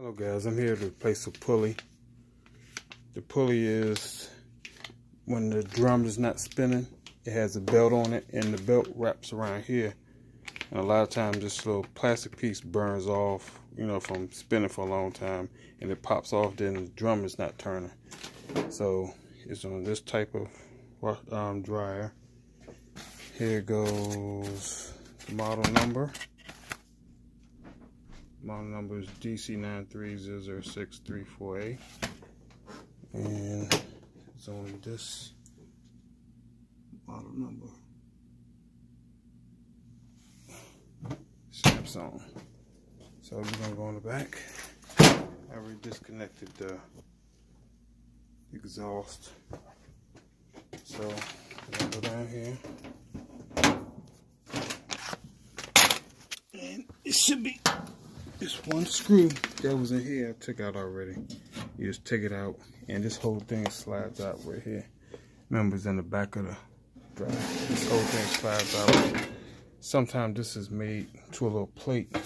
Hello guys, I'm here to replace a pulley. The pulley is when the drum is not spinning, it has a belt on it and the belt wraps around here. And a lot of times this little plastic piece burns off, from spinning for a long time, and it pops off, then the drum is not turning. So it's on this type of dryer. Here goes the model number. Model number is DC9300634A, and it's on this model number. Samsung. So we're gonna go on the back. I already disconnected the exhaust. So I'm gonna go down here, and it should be this one screw that was in here. I took out already. You just take it out, and this whole thing slides out right here. Remember, it's in the back of the drive. This whole thing slides out. Sometimes this is made to a little plate,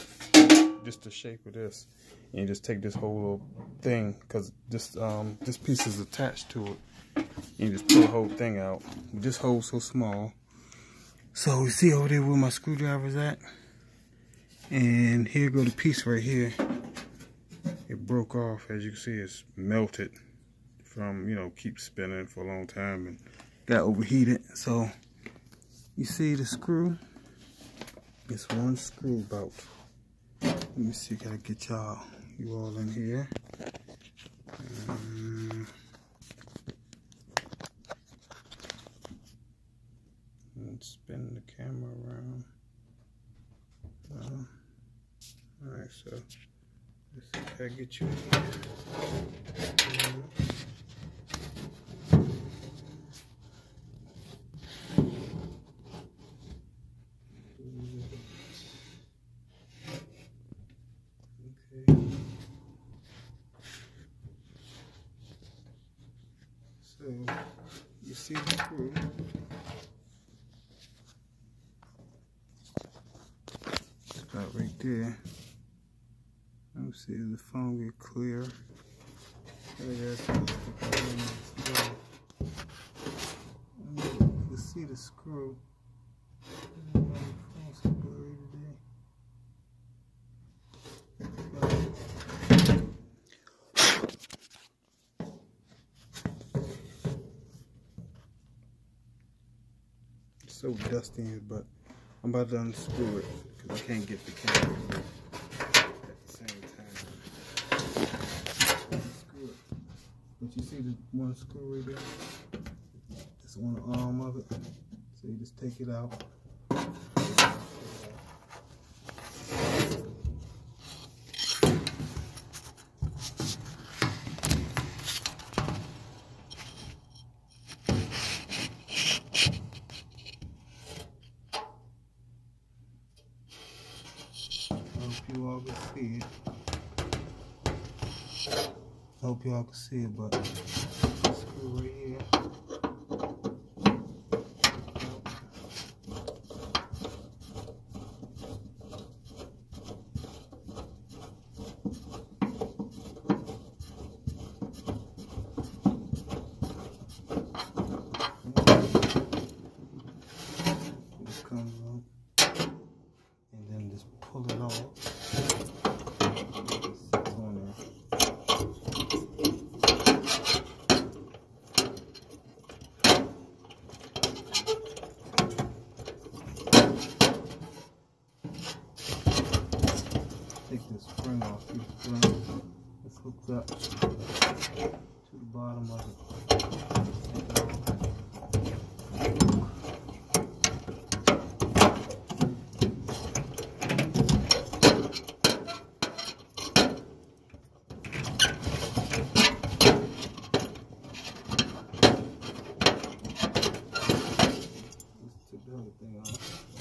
just the shape of this. And you just take this whole little thing, because this piece is attached to it. And you just pull the whole thing out. This hole's so small. So you see over there where my screwdriver's at? And here go the piece right here. It broke off. As you can see, it's melted from, keep spinning for a long time and got overheated. So you see the screw? It's one screw about. Let me see, gotta get you all in here. And spin the camera around. Alright, so let's see if I get you in here. Okay. So you see the screw. Right there. Let me see if the phone get clear. You can see the screw. It's so dusty in here, but I'm about to unscrew it because I can't get the camera at the same time. Screw it. But you see the one screw right there? It's on the arm of it. So you just take it out. You all can see it. I hope you all can see it, but this screw right here. This comes up, and then just pull it off. Take this spring off. This spring is hooked up to the bottom of it. Let's take the other thing off.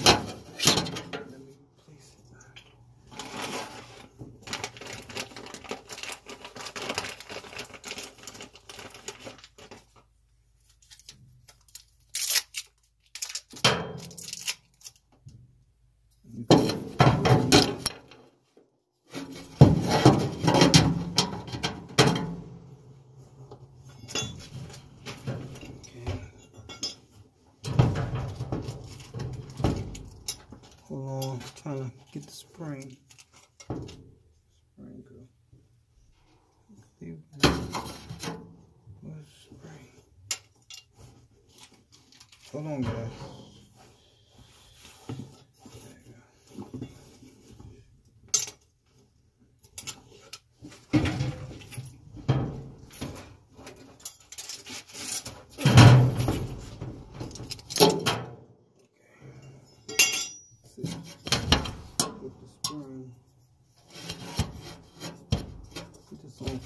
Let me place it. Hold on, guys.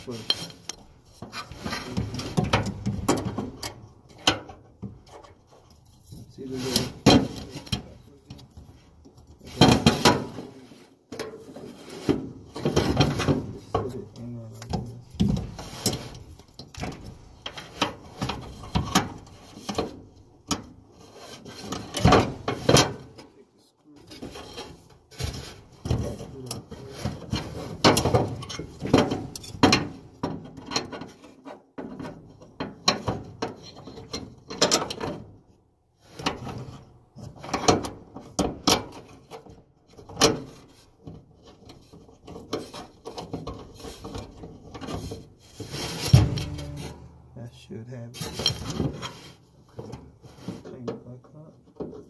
First. See the little should have it. Okay. Tighten it back up. Okay.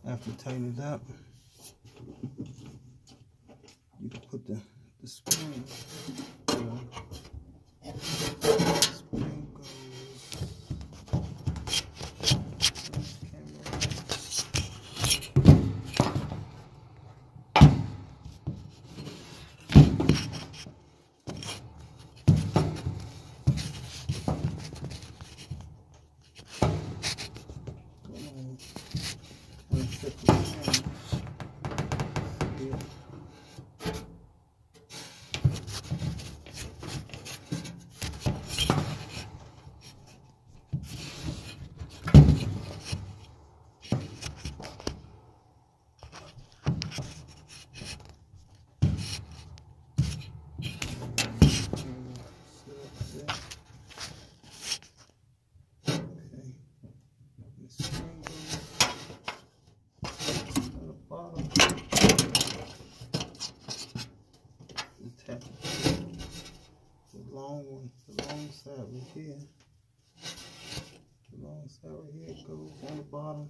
After tightening it up, you can put the spring on. Spring goes the long side right here. The long side right here goes on the bottom.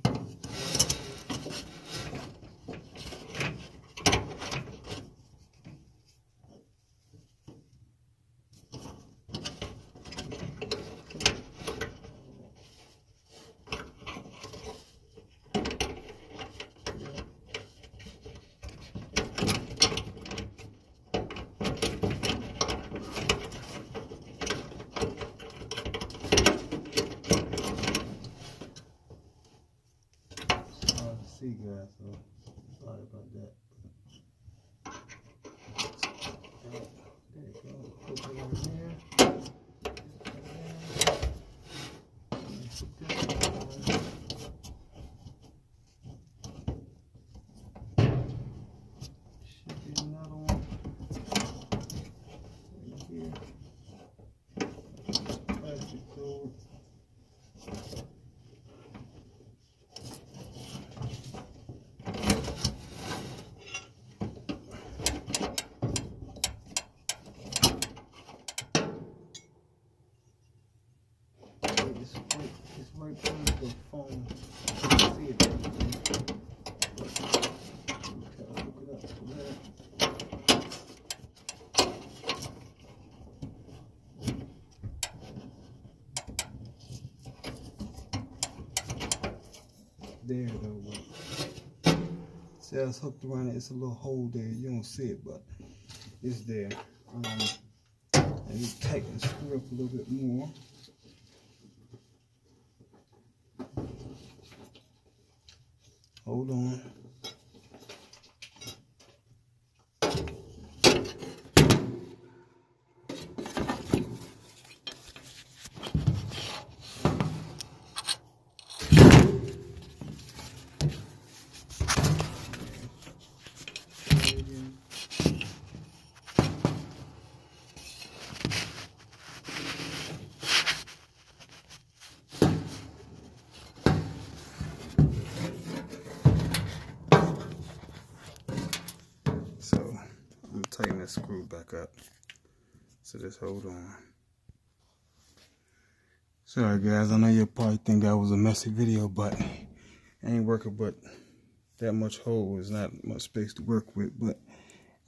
See, guys, so sorry about that. There you go. Put it in there. Should be another one right here. Plastic cord. It's right under the phone. You can see it. Hook it up to that. There though. See how it's hooked around it? It's a little hole there. You don't see it, but it's there. And you tighten the screw up a little bit more. Hold on. screw back up. So just hold on. Sorry guys, I know you'll probably think that was a messy video, but it ain't working but that much hole is not much space to work with. But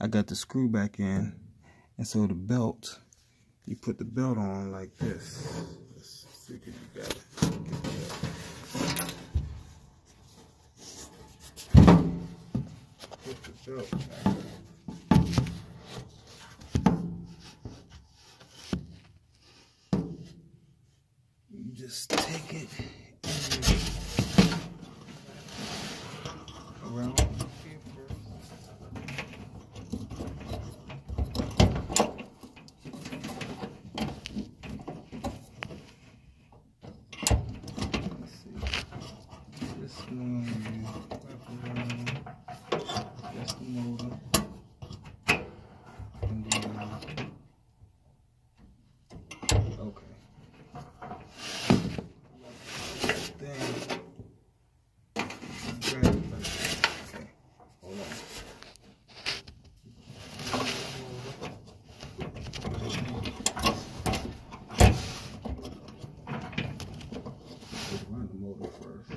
I got the screw back in, and so the belt, you put the belt on like this. Let's see if you got it. Put the belt back. You just take it around here first. Let's see. This one you wrap around. That's the motor. And then okay. Run the motor first.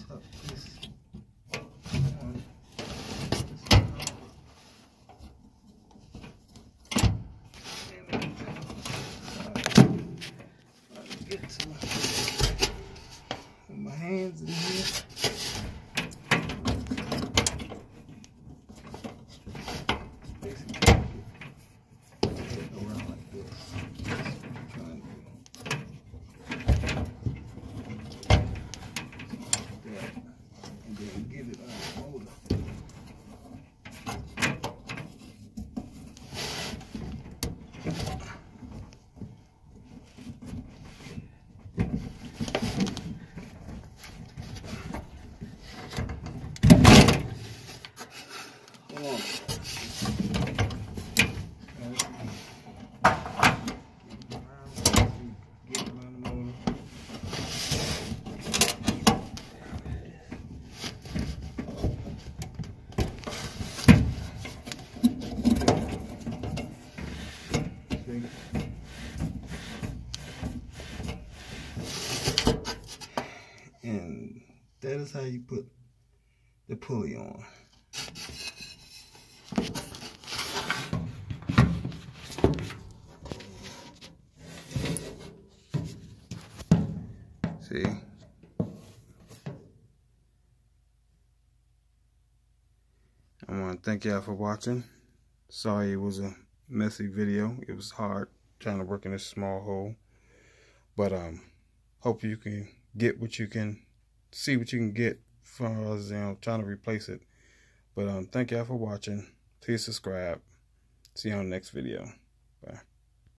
Tuck this on. Get to my hands in here. And that is how you put the pulley on. See? I want to thank y'all for watching. Sorry it was a messy video. It was hard trying to work in this small hole. But hope you can get what you can, see what you can get from us, trying to replace it. But thank y'all for watching. Please subscribe. See you on the next video. Bye.